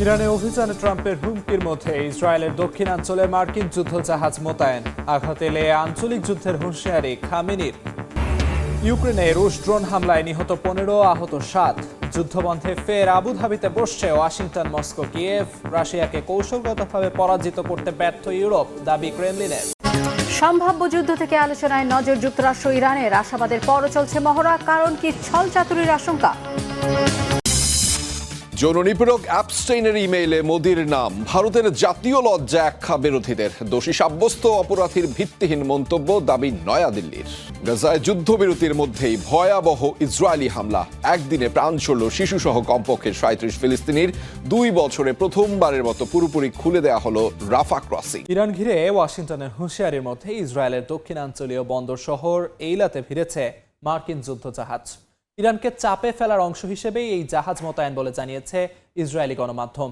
ইরানে অভিযানে ট্রাম্পের হুমকির মধ্যে ইসরায়েলের দক্ষিণাঞ্চলে মার্কিন যুদ্ধজাহাজ মোতায়েন, আঘাত এলে আঞ্চলিক যুদ্ধের হুঁশিয়ারি খামেনির। ইউক্রেনে রুশ ড্রোন হামলায় নিহত 15, আহত 7। যুদ্ধবন্ধে ফের আবুধাবিতে বসছে ওয়াশিংটন, মস্কো, কিয়েভ। রাশিয়াকে কৌশলগতভাবে পরাজিত করতে ব্যর্থ ইউরোপ, দাবি ক্রেমলিনের। সম্ভাব্য যুদ্ধ থেকে আলোচনায় নজর যুক্তরাষ্ট্র ইরানের। আশাবাদের পরও চলছে মহড়া, কারণ কি ছলচাতুরির আশঙ্কা। যৌন নিপীড়ক অ্যাপস্টেইনের ইমেইলে মোদির নাম, ভারতের জাতীয় লজ্জা একখা বিরোধীদের। দোষী সাব্যস্ত অপরাধীর ভিত্তিহীন মন্তব্য, দাবি নয়াদিল্লির। গাজায় যুদ্ধবিরতির মধ্যেই ভয়াবহ ইসরায়েলি হামলা, একদিনে প্রাণ চলল শিশুসহ কমপক্ষে 37 ফিলিস্তিনির। 2 বছরে প্রথমবারের মতো পুরোপুরি খুলে দেয়া হলো রাফা ক্রসিং। ইরান ঘিরে ওয়াশিংটনের হুঁশিয়ারির মধ্যে ইসরায়েলের দক্ষিণাঞ্চলীয় বন্দর শহর এইলাতে ভিড়েছে মার্কিন যুদ্ধজাহাজ। ইরানকে চাপে ফেলার অংশ হিসেবেই এই জাহাজ মোতায়েন বলে জানিয়েছে ইসরায়েলি গণমাধ্যম।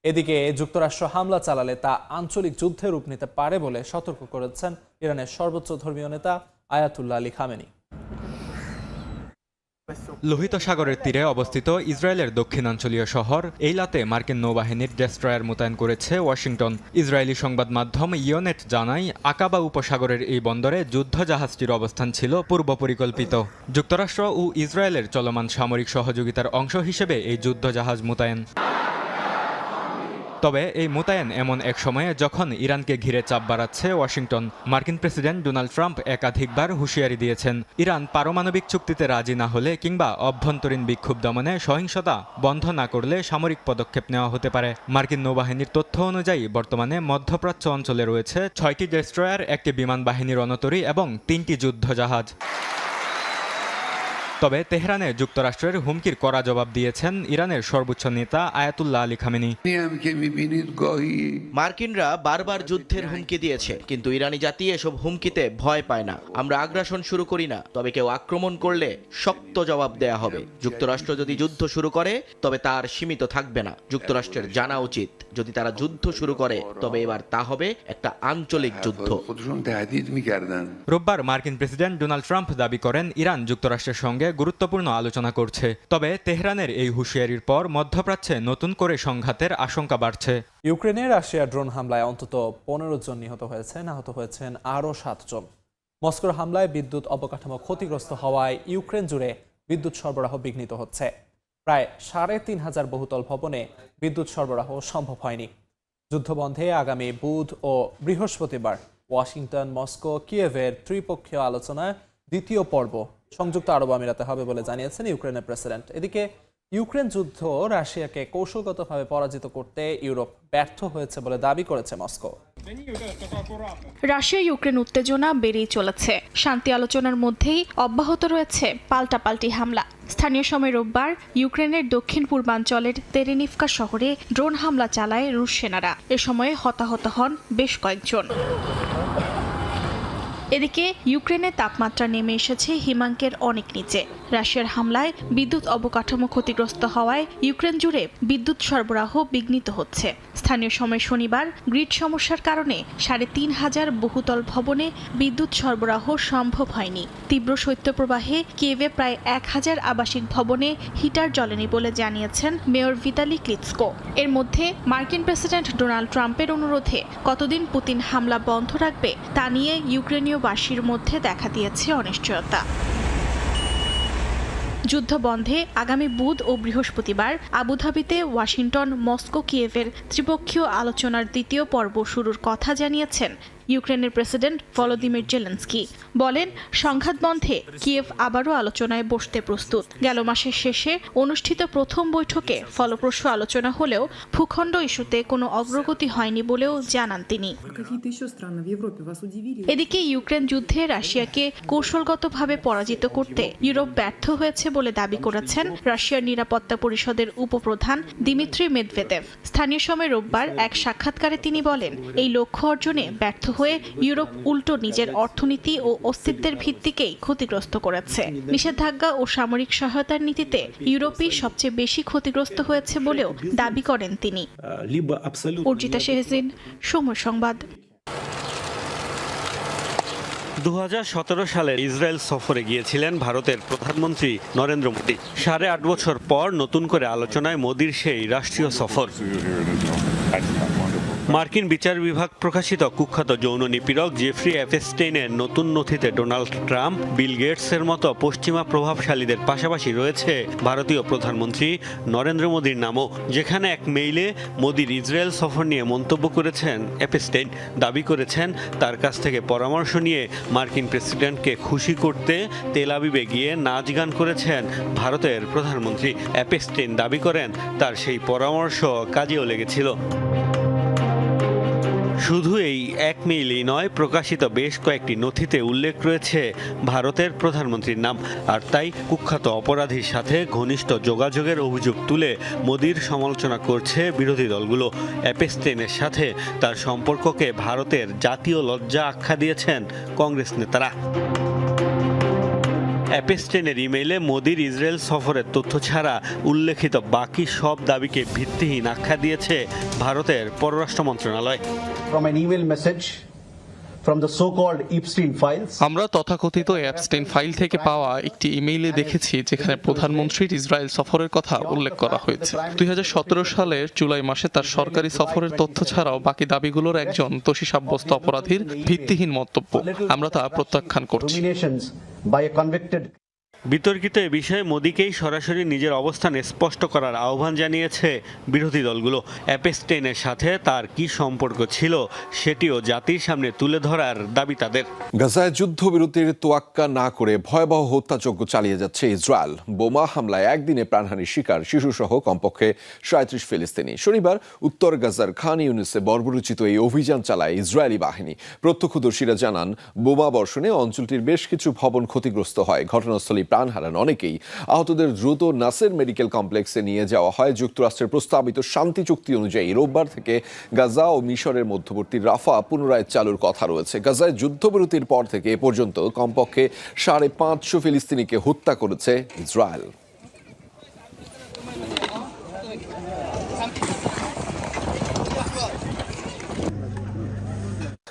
এদিকে যুক্তরাষ্ট্র হামলা চালালে তা আঞ্চলিক যুদ্ধে রূপ নিতে পারে বলে সতর্ক করেছেন ইরানের সর্বোচ্চ ধর্মীয় নেতা আয়াতুল্লাহ আলী খামেনি। লোহিত সাগরের তীরে অবস্থিত ইসরায়েলের দক্ষিণাঞ্চলীয় শহর এইলাতে মার্কিন নৌবাহিনীর ডেস্ট্রয়ার মোতায়েন করেছে ওয়াশিংটন। ইসরায়েলি সংবাদ মাধ্যম ইয়োনেট জানায়, আকাবা উপসাগরের এই বন্দরে যুদ্ধ জাহাজটির অবস্থান ছিল পূর্ব পরিকল্পিত। যুক্তরাষ্ট্র ও ইসরায়েলের চলমান সামরিক সহযোগিতার অংশ হিসেবে এই যুদ্ধ জাহাজ মোতায়েন। তবে এই মোতায়েন এমন এক সময়ে যখন ইরানকে ঘিরে চাপ বাড়াচ্ছে ওয়াশিংটন। মার্কিন প্রেসিডেন্ট ডোনাল্ড ট্রাম্প একাধিকবার হুঁশিয়ারি দিয়েছেন, ইরান পারমাণবিক চুক্তিতে রাজি না হলে কিংবা অভ্যন্তরীণ বিক্ষোভ দমনে সহিংসতা বন্ধ না করলে সামরিক পদক্ষেপ নেওয়া হতে পারে। মার্কিন নৌবাহিনীর তথ্য অনুযায়ী বর্তমানে মধ্যপ্রাচ্য অঞ্চলে রয়েছে 6টি ডেস্ট্রয়ার, 1টি বিমান বাহিনীর রণতরী এবং 3টি যুদ্ধ জাহাজ। তবে তেহরানে যুক্তরাষ্ট্রের হুমকির কড়া জবাব দিয়েছেন ইরানের সর্বোচ্চ নেতা আয়াতুল্লাহ আলী খামেনি। মার্কিনরা বারবার যুদ্ধের হুমকি দিয়েছে, কিন্তু ইরানি জাতি এসব হুমকিতে ভয় পায় না। আমরা আগ্রাসন শুরু করি না, তবে কেউ আক্রমণ করলে শক্ত জবাব দেয়া হবে। যুক্তরাষ্ট্র যদি যুদ্ধ শুরু করে তবে তার সীমিত থাকবে না। যুক্তরাষ্ট্রের জানা উচিত, যদি তারা যুদ্ধ শুরু করে তবে এবার তা হবে একটা আঞ্চলিক যুদ্ধ। রোববার মার্কিন প্রেসিডেন্ট ডোনাল্ড ট্রাম্প দাবি করেন, ইরান যুক্তরাষ্ট্রের সঙ্গে গুরুত্বপূর্ণ আলোচনা করছে। তবে তেহরানের এই হুঁশিয়ারির পর মধ্যপ্রাচ্যে নতুন করে সংঘাতের আশঙ্কা বাড়ছে। ইউক্রেনে রাশিয়া ড্রোন হামলায় অন্তত 15 জন নিহত হয়েছেন, আহত হয়েছেন আরও 7 জন। মস্কোর হামলায় বিদ্যুৎ অবকাঠামো ক্ষতিগ্রস্ত হওয়ায় ইউক্রেন জুড়ে বিদ্যুৎ সরবরাহ বিঘ্নিত হচ্ছে। প্রায় 3500 বহুতল ভবনে বিদ্যুৎ সরবরাহ সম্ভব হয়নি। যুদ্ধবন্ধে আগামী বুধ ও বৃহস্পতিবার ওয়াশিংটন, মস্কো, কিয়েভের ত্রিপক্ষীয় আলোচনায় দ্বিতীয় পর্ব সংযুক্ত আরব আমিরাতে হবে বলে জানিয়েছেন ইউক্রেনের প্রেসিডেন্ট। এদিকে ইউক্রেন যুদ্ধ রাশিয়াকে কৌশলগতভাবে পরাজিত করতে ইউরোপ ব্যর্থ হয়েছে বলে দাবি করেছে মস্কো। রাশিয়া ইউক্রেন উত্তেজনা বেড়েই চলেছে। শান্তি আলোচনার মধ্যেই অব্যাহত রয়েছে পাল্টাপাল্টি হামলা। স্থানীয় সময় রোববার ইউক্রেনের দক্ষিণ পূর্বাঞ্চলের তেরেনিভকা শহরে ড্রোন হামলা চালায় রুশ সেনারা। এ সময়ে হতাহত হন বেশ কয়েকজন। এদিকে ইউক্রেনের তাপমাত্রা নেমে এসেছে হিমাঙ্কের অনেক নিচে। রাশিয়ার হামলায় বিদ্যুৎ অবকাঠামো ক্ষতিগ্রস্ত হওয়ায় ইউক্রেন জুড়ে বিদ্যুৎ সরবরাহ বিঘ্নিত হচ্ছে। স্থানীয় সময় শনিবার গ্রিড সমস্যার কারণে 3500 বহুতল ভবনে বিদ্যুৎ সরবরাহ সম্ভব হয়নি। তীব্র শৈত্যপ্রবাহে কিয়েভে প্রায় 1000 আবাসিক ভবনে হিটার জ্বলেনি বলে জানিয়েছেন মেয়র ভিতালি ক্লিৎসকো। এর মধ্যে মার্কিন প্রেসিডেন্ট ডোনাল্ড ট্রাম্পের অনুরোধে কতদিন পুতিন হামলা বন্ধ রাখবে তা নিয়ে ইউক্রেনীয়বাসীর মধ্যে দেখা দিয়েছে অনিশ্চয়তা। যুদ্ধ বন্ধে আগামী বুধ ও বৃহস্পতিবার আবুধাবিতে ওয়াশিংটন, মস্কো, কিয়েভের ত্রিপক্ষীয় আলোচনার দ্বিতীয় পর্ব শুরুর কথা জানিয়েছেন ইউক্রেনের প্রেসিডেন্ট ভলোদিমির জেলেনস্কি। বলেন, সংঘাত বন্ধে কিয়েভ আবারও আলোচনায় বসতে প্রস্তুত। গেল মাসের শেষে অনুষ্ঠিত প্রথম বৈঠকে ফলপ্রসূ আলোচনা হলেও ভূখণ্ড ইস্যুতে কোনো অগ্রগতি হয়নি বলেও জানান তিনি। এদিকে ইউক্রেন যুদ্ধে রাশিয়াকে কৌশলগতভাবে পরাজিত করতে ইউরোপ ব্যর্থ হয়েছে বলে দাবি করেছেন রাশিয়ার নিরাপত্তা পরিষদের উপপ্রধান দিমিত্রি মেদভেদেভ। স্থানীয় সময় রোববার এক সাক্ষাৎকারে তিনি বলেন, এই লক্ষ্য অর্জনে ব্যর্থ হয়ে ইউরোপ উল্টো নিজের অর্থনীতি ও অস্তিত্বের ভিত্তিকেই ক্ষতিগ্রস্ত করেছে। নিষেধাজ্ঞা ও সামরিক সহায়তার নীতিতে ইউরোপই সবচেয়ে বেশি ক্ষতিগ্রস্ত হয়েছে বলেও দাবি করেন তিনি। অর্জিতা শেহজিন, সময় সংবাদ। 2017 সালে ইসরায়েল সফরে গিয়েছিলেন ভারতের প্রধানমন্ত্রী নরেন্দ্র মোদী। 8.5 বছর পর নতুন করে আলোচনায় মোদীর সেই রাষ্ট্রীয় সফর। মার্কিন বিচার বিভাগ প্রকাশিত কুখ্যাত যৌন নিপীড়ক জেফ্রি এপস্টেইনের নতুন নথিতে ডোনাল্ড ট্রাম্প, বিল গেটসের মতো পশ্চিমা প্রভাবশালীদের পাশাপাশি রয়েছে ভারতীয় প্রধানমন্ত্রী নরেন্দ্র মোদীর নামও। যেখানে এক মেইলে মোদীর ইসরায়েল সফর নিয়ে মন্তব্য করেছেন এপস্টেইন। দাবি করেছেন তার কাছ থেকে পরামর্শ নিয়ে মার্কিন প্রেসিডেন্টকে খুশি করতে তেল আবিবে গিয়ে নাচ গান করেছেন ভারতের প্রধানমন্ত্রী। এপস্টেইন দাবি করেন তার সেই পরামর্শ কাজেও লেগেছিল। শুধু এই এক মেইলই নয়, প্রকাশিত বেশ কয়েকটি নথিতে উল্লেখ রয়েছে ভারতের প্রধানমন্ত্রীর নাম। আর তাই কুখ্যাত অপরাধীর সাথে ঘনিষ্ঠ যোগাযোগের অভিযোগ তুলে মোদীর সমালোচনা করছে বিরোধী দলগুলো। এপস্টেইনের সাথে তার সম্পর্ককে ভারতের জাতীয় লজ্জা আখ্যা দিয়েছেন কংগ্রেস নেতারা। এপস্টেইনের ইমেইলে মোদীর ইসরায়েল সফরের তথ্য ছাড়া উল্লেখিত বাকি সব দাবিকে ভিত্তিহীন আখ্যা দিয়েছে ভারতের পররাষ্ট্র মন্ত্রণালয়। From an email message from the so-called Epstein files. আমরা তথাকথিত এপস্টেইন ফাইল থেকে পাওয়া একটি ইমেইলে দেখেছি যেখানে প্রধানমন্ত্রীর ইসরায়েল সফরের কথা উল্লেখ করা হয়েছে। 2017 সালের জুলাই মাসে তার সরকারি সফরের তথ্য ছাড়াও বাকি দাবিগুলোর একজন দোষী সাব্যস্ত অপরাধীর ভিত্তিহীন মন্তব্য। আমরা তা প্রত্যাখ্যান করছি। Nominations by a convicted. বিতর্কিত এ বিষয়ে মোদীকেই সরাসরি নিজের অবস্থান স্পষ্ট করার আহ্বান জানিয়েছে বিরোধী দলগুলো। এপস্টেইনের সাথে তার কি সম্পর্ক ছিল সেটিও জাতির সামনে তুলে ধরার দাবি তাদের। গাজায় যুদ্ধবিরতির তোয়াক্কা না করে ভয়াবহ হত্যাযজ্ঞ চালিয়ে যাচ্ছে ইসরায়েল। বোমা হামলায় একদিনে প্রাণহানির শিকার শিশুসহ কমপক্ষে 37 ফিলিস্তিনি। শনিবার উত্তর গাজার খান ইউনিসে বর্বরোচিত এই অভিযান চালায় ইসরায়েলি বাহিনী। প্রত্যক্ষদর্শীরা জানান, বোমা বর্ষণে অঞ্চলটির বেশ কিছু ভবন ক্ষতিগ্রস্ত হয়। ঘটনাস্থলে প্রাণ হারান অনেকেই। আহতদের দ্রুত নাসের মেডিকেল কমপ্লেক্সে নিয়ে যাওয়া হয়। যুক্তরাষ্ট্রের প্রস্তাবিত শান্তি চুক্তি অনুযায়ী রোববার থেকে গাজা ও মিশরের মধ্যবর্তী রাফা পুনরায় চালুর কথা রয়েছে। গাজায় যুদ্ধবিরতির পর থেকে এ পর্যন্ত কমপক্ষে 550 ফিলিস্তিনিকে হত্যা করেছে ইসরায়েল।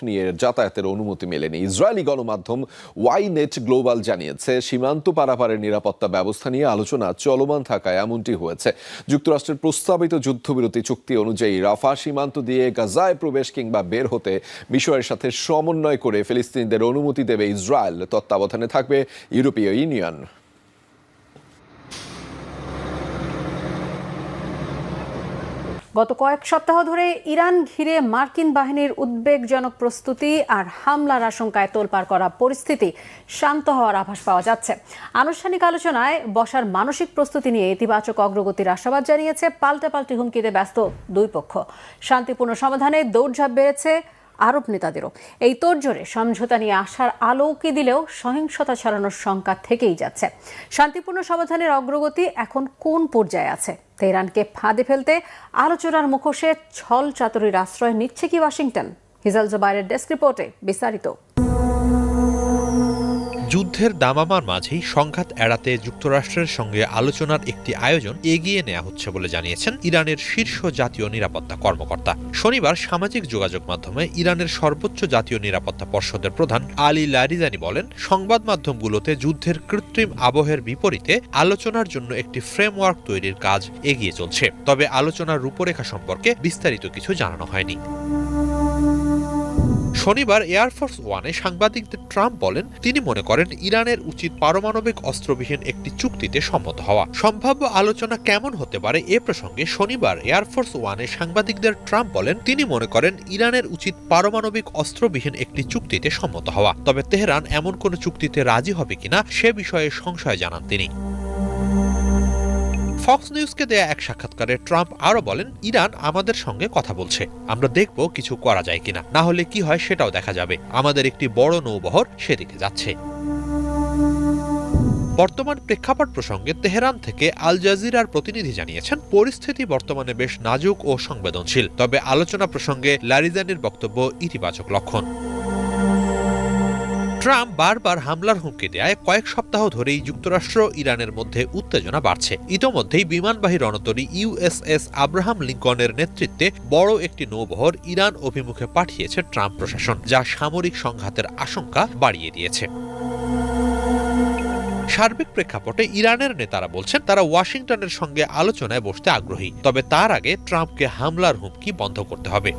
নিয়ে যাতায়াতের অনুমতি মেলেনি। ইসরায়েলি গণমাধ্যম ওয়াইনেট গ্লোবাল জানিয়েছে, সীমান্ত পারাপারের নিরাপত্তা ব্যবস্থা নিয়ে আলোচনা চলমান থাকায় এমনটি হয়েছে। যুক্তরাষ্ট্রের প্রস্তাবিত যুদ্ধবিরতি চুক্তি অনুযায়ী রাফা সীমান্ত দিয়ে গাজায় প্রবেশ কিংবা বের হতে মিশরের সাথে সমন্বয় করে ফিলিস্তিনিদের অনুমতি দেবে ইসরায়েল। তত্ত্বাবধানে থাকবে ইউরোপীয় ইউনিয়ন। গত কয়েক সপ্তাহ ধরে ইরান ঘিরে মার্কিন বাহিনীর উদ্বেগজনক প্রস্তুতি আর হামলার আশঙ্কায় তোলপাড় করা পরিস্থিতি শান্ত হওয়ার আভাস পাওয়া যাচ্ছে। আনুষ্ঠানিক আলোচনায় বসার মানসিক প্রস্তুতি নিয়ে ইতিবাচক অগ্রগতির আশাবাদ জানিয়েছে পাল্টাপাল্টি হুমকিতে ব্যস্ত দুই পক্ষ। শান্তিপূর্ণ সমাধানে দৌড়ঝাঁপ বেড়েছে আরব নেতাদেরও। এই তোড়জোড়ে সমঝোতা নিয়ে আসার আলো উকি দিলেও সহিংসতা ছড়ানোর শঙ্কা থেকেই যাচ্ছে। শান্তিপূর্ণ সমাধানের অগ্রগতি এখন কোন পর্যায়ে আছে? তেহরানকে ফাঁদে ফেলতে আলোচনার মুখোশে ছল চাতুরির আশ্রয় নিচ্ছে কি ওয়াশিংটন? হিজাল জুবাইরের ডেস্ক রিপোর্টে বিস্তারিত। যুদ্ধের দামামার মাঝেই সংঘাত এড়াতে যুক্তরাষ্ট্রের সঙ্গে আলোচনার একটি আয়োজন এগিয়ে নেওয়া হচ্ছে বলে জানিয়েছেন ইরানের শীর্ষ জাতীয় নিরাপত্তা কর্মকর্তা। শনিবার সামাজিক যোগাযোগ মাধ্যমে ইরানের সর্বোচ্চ জাতীয় নিরাপত্তা পর্ষদের প্রধান আলী লারিজানি বলেন, সংবাদ মাধ্যমগুলোতে যুদ্ধের কৃত্রিম আবহের বিপরীতে আলোচনার জন্য একটি ফ্রেমওয়ার্ক তৈরির কাজ এগিয়ে চলছে। তবে আলোচনার রূপরেখা সম্পর্কে বিস্তারিত কিছু জানানো হয়নি। শনিবার এয়ারফোর্স ওয়ানে সাংবাদিকদের ট্রাম্প বলেন, তিনি মনে করেন ইরানের উচিত পারমাণবিক অস্ত্রবিহীন একটি চুক্তিতে সম্মত হওয়া। সম্ভাব্য আলোচনা কেমন হতে পারে এ প্রসঙ্গে শনিবার এয়ারফোর্স ওয়ানে সাংবাদিকদের ট্রাম্প বলেন, তিনি মনে করেন ইরানের উচিত পারমাণবিক অস্ত্রবিহীন একটি চুক্তিতে সম্মত হওয়া। তবে তেহরান এমন কোনো চুক্তিতে রাজি হবে কিনা সে বিষয়ে সংশয় জানান তিনি। ফক্স নিউজকে দেয়া এক সাক্ষাৎকারে ট্রাম্প আরো বলেন, ইরান আমাদের সঙ্গে কথা বলছে, আমরা দেখব কিছু করা যায় কিনা, না হলে কি হয় সেটাও দেখা যাবে। আমাদের একটি বড় নৌবহর সেদিকে যাচ্ছে। বর্তমান প্রেক্ষাপট প্রসঙ্গে তেহরান থেকে আল জাজিরার প্রতিনিধি জানিয়েছেন, পরিস্থিতি বর্তমানে বেশ নাজুক ও সংবেদনশীল। তবে আলোচনা প্রসঙ্গে লারিজানির বক্তব্য ইতিবাচক লক্ষণ। ট্রাম্প বারবার হামলার হুমকি দেয় কয়েক সপ্তাহ ধরেই যুক্তরাষ্ট্র ইরানের মধ্যে উত্তেজনা বাড়ছে। ইতোমধ্যেই বিমানবাহী রণতরী ইউএসএস আব্রাহাম লিঙ্কনের নেতৃত্বে বড় একটি নৌবহর ইরান অভিমুখে পাঠিয়েছে ট্রাম্প প্রশাসন, যা সামরিক সংঘাতের আশঙ্কা বাড়িয়ে দিয়েছে। সার্বিক প্রেক্ষাপটে ইরানের নেতারা বলছেন তারা ওয়াশিংটনের সঙ্গে আলোচনায় বসতে আগ্রহী, তবে তার আগে ট্রাম্পকে হামলার হুমকি বন্ধ করতে হবে।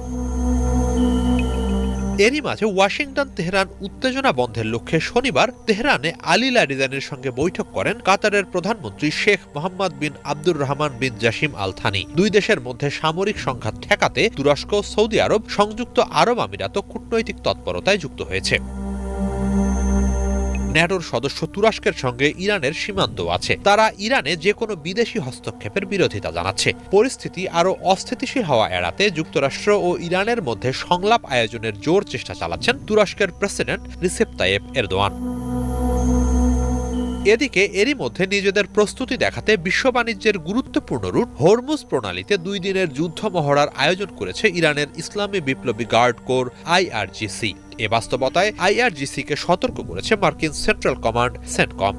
এরই মাঝে ওয়াশিংটন তেহরান উত্তেজনা বন্ধের লক্ষ্যে শনিবার তেহরানে আলী লারিজানির সঙ্গে বৈঠক করেন কাতারের প্রধানমন্ত্রী শেখ মোহাম্মদ বিন আব্দুর রহমান বিন জাসিম আল থানি। দুই দেশের মধ্যে সামরিক সংঘাত ঠেকাতে তুরস্ক, সৌদি আরব, সংযুক্ত আরব আমিরাত কূটনৈতিক তৎপরতায় যুক্ত হয়েছে। ন্যাটোর সদস্য তুরস্কের সঙ্গে ইরানের সীমান্ত আছে। তারা ইরানে যে কোনো বিদেশি হস্তক্ষেপের বিরোধিতা জানাচ্ছে। পরিস্থিতি আরও অস্থিতিশীল হওয়া এড়াতে যুক্তরাষ্ট্র ও ইরানের মধ্যে সংলাপ আয়োজনের জোর চেষ্টা চালাচ্ছেন তুরস্কের প্রেসিডেন্ট রিসেপ তাইয়েপ এরদোয়ান। এদিকে এরই মধ্যে নিজেদের প্রস্তুতি দেখাতে বিশ্ব বাণিজ্যের গুরুত্বপূর্ণ রুট হরমুজ প্রণালীতে 2 দিনের যুদ্ধ মহড়ার আয়োজন করেছে ইরানের ইসলামী বিপ্লবী গার্ড কোর আইআরজিসি। এ বাস্তবতায় আইআরজিসিকে সতর্ক করেছে মার্কিন সেন্ট্রাল কমান্ড সেন্টকম।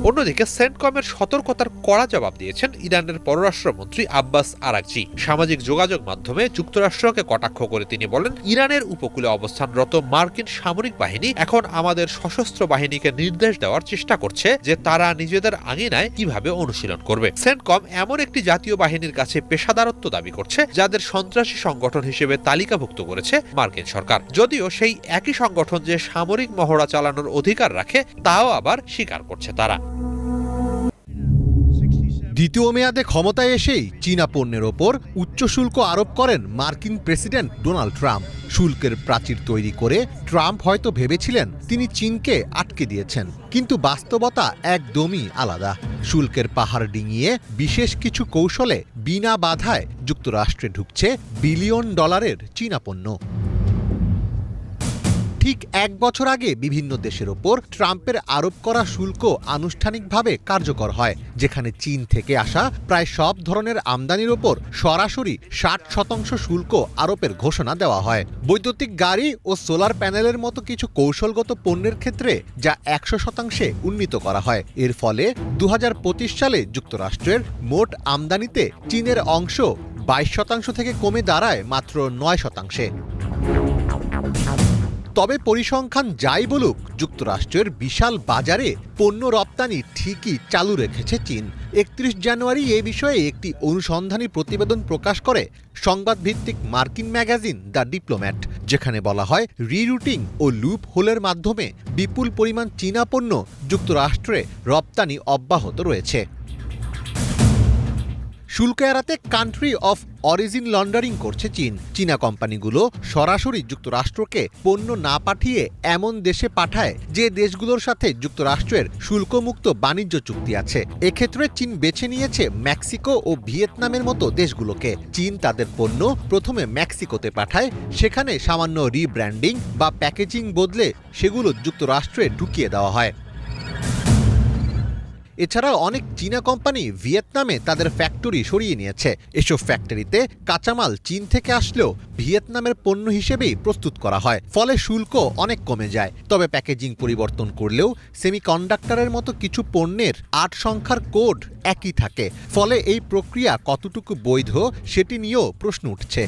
অন্যদিকে সেন্টকমের সতর্কতার কড়া জবাব দিয়েছেন ইরানের পররাষ্ট্রমন্ত্রী আব্বাস আরাকচি। সামাজিক যোগাযোগ মাধ্যমে যুক্তরাষ্ট্রকে কটাক্ষ করে তিনি বলেন, ইরানের উপকূলে অবস্থানরত মার্কিন সামরিক বাহিনী এখন আমাদের সশস্ত্র বাহিনীকে নির্দেশ দেওয়ার চেষ্টা করছে যে তারা নিজেদের আঙিনায় কিভাবে অনুশীলন করবে। সেন্টকম এমন একটি জাতীয় বাহিনীর কাছে পেশাদারত্ব দাবি করছে যাদের সন্ত্রাসী সংগঠন হিসেবে তালিকাভুক্ত করেছে মার্কিন সরকার, যদিও সেই একই সংগঠন যে সামরিক মহড়া চালানোর অধিকার রাখে তাও আবার স্বীকার করছে তারা। দ্বিতীয় মেয়াদে ক্ষমতায় এসেই চীনা পণ্যের ওপর উচ্চ শুল্ক আরোপ করেন মার্কিন প্রেসিডেন্ট ডোনাল্ড ট্রাম্প। শুল্কের প্রাচীর তৈরি করে ট্রাম্প হয়তো ভেবেছিলেন তিনি চীনকে আটকে দিয়েছেন, কিন্তু বাস্তবতা একদমই আলাদা। শুল্কের পাহাড় ডিঙিয়ে বিশেষ কিছু কৌশলে বিনা বাধায় যুক্তরাষ্ট্রে ঢুকছে বিলিয়ন ডলারের চীনা পণ্য। ঠিক 1 বছর আগে বিভিন্ন দেশের ওপর ট্রাম্পের আরোপ করা শুল্ক আনুষ্ঠানিকভাবে কার্যকর হয়, যেখানে চীন থেকে আসা প্রায় সব ধরনের আমদানির ওপর সরাসরি 60% শুল্ক আরোপের ঘোষণা দেওয়া হয়। বৈদ্যুতিক গাড়ি ও সোলার প্যানেলের মতো কিছু কৌশলগত পণ্যের ক্ষেত্রে যা 100% উন্নীত করা হয়। এর ফলে 2025 সালে যুক্তরাষ্ট্রের মোট আমদানিতে চীনের অংশ 22% থেকে কমে দাঁড়ায় মাত্র 9%। তবে পরিসংখ্যান যাই বলুক, যুক্তরাষ্ট্রের বিশাল বাজারে পণ্য রপ্তানি ঠিকই চালু রেখেছে চীন। 31 জানুয়ারি এ বিষয়ে একটি অনুসন্ধানী প্রতিবেদন প্রকাশ করে সংবাদভিত্তিক মার্কিন ম্যাগাজিন দ্য ডিপ্লোম্যাট, যেখানে বলা হয় রিরুটিং ও লুপ হোলের মাধ্যমে বিপুল পরিমাণ চীনা পণ্য যুক্তরাষ্ট্রে রপ্তানি অব্যাহত রয়েছে। শুল্ক এড়াতে কান্ট্রি অফ অরিজিন লন্ডারিং করছে চীন। চীনা কোম্পানিগুলো সরাসরি যুক্তরাষ্ট্রকে পণ্য না পাঠিয়ে এমন দেশে পাঠায় যে দেশগুলোর সাথে যুক্তরাষ্ট্রের শুল্কমুক্ত বাণিজ্য চুক্তি আছে। এক্ষেত্রে চীন বেছে নিয়েছে মেক্সিকো ও ভিয়েতনামের মতো দেশগুলোকে। চীন তাদের পণ্য প্রথমে মেক্সিকোতে পাঠায়, সেখানে সামান্য রিব্র্যান্ডিং বা প্যাকেজিং বদলে সেগুলো যুক্তরাষ্ট্রে ঢুকিয়ে দেওয়া হয়। এছাড়াও অনেক চীনা কোম্পানি ভিয়েতনামে তাদের ফ্যাক্টরি সরিয়ে নিয়েছে। এসব ফ্যাক্টরিতে কাঁচামাল চীন থেকে আসলেও ভিয়েতনামের পণ্য হিসেবেই প্রস্তুত করা হয়, ফলে শুল্ক অনেক কমে যায়। তবে প্যাকেজিং পরিবর্তন করলেও সেমিকন্ডাক্টরের মতো কিছু পণ্যের 8 সংখ্যার কোড একই থাকে, ফলে এই প্রক্রিয়া কতটুকু বৈধ সেটি নিয়েও প্রশ্ন উঠছে।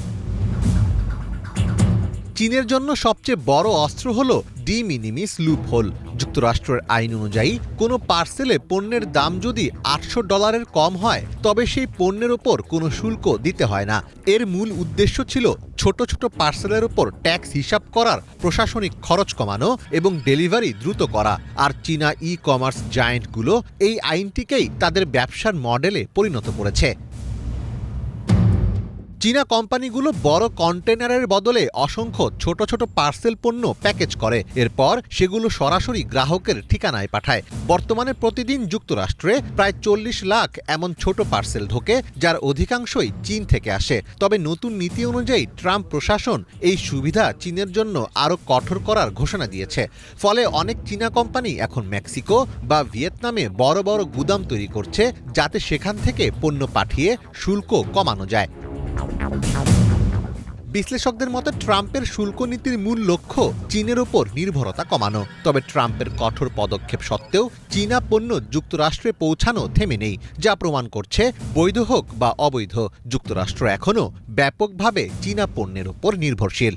চীনের জন্য সবচেয়ে বড় অস্ত্র হল ডি মিনিমিস লুপহোল। যুক্তরাষ্ট্রের আইন অনুযায়ী কোনো পার্সেলে পণ্যের দাম যদি $800 কম হয় তবে সেই পণ্যের ওপর কোনো শুল্ক দিতে হয় না। এর মূল উদ্দেশ্য ছিল ছোট ছোট পার্সেলের ওপর ট্যাক্স হিসাব করার প্রশাসনিক খরচ কমানো এবং ডেলিভারি দ্রুত করা। আর চীনা ই কমার্স জায়ান্টগুলো এই আইনটিকেই তাদের ব্যবসার মডেলে পরিণত করেছে। চীনা কোম্পানিগুলো বড় কন্টেনারের বদলে অসংখ্য ছোট ছোট পার্সেল পণ্য প্যাকেজ করে, এরপর সেগুলো সরাসরি গ্রাহকের ঠিকানায় পাঠায়। বর্তমানে প্রতিদিন যুক্তরাষ্ট্রে প্রায় 40 লাখ এমন ছোট পার্সেল ঢোকে, যার অধিকাংশই চীন থেকে আসে। তবে নতুন নীতি অনুযায়ী ট্রাম্প প্রশাসন এই সুবিধা চীনের জন্য আরও কঠোর করার ঘোষণা দিয়েছে। ফলে অনেক চীনা কোম্পানি এখন মেক্সিকো বা ভিয়েতনামে বড় বড় গুদাম তৈরি করছে, যাতে সেখান থেকে পণ্য পাঠিয়ে শুল্ক কমানো যায়। বিশ্লেষকদের মতে ট্রাম্পের শুল্ক নীতির মূল লক্ষ্য চীনের ওপর নির্ভরতা কমানো। তবে ট্রাম্পের কঠোর পদক্ষেপ সত্ত্বেও চীনা পণ্য যুক্তরাষ্ট্রে পৌঁছানো থেমে নেই, যা প্রমাণ করছে বৈধ হোক বা অবৈধ যুক্তরাষ্ট্র এখনও ব্যাপকভাবে চীনা পণ্যের ওপর নির্ভরশীল।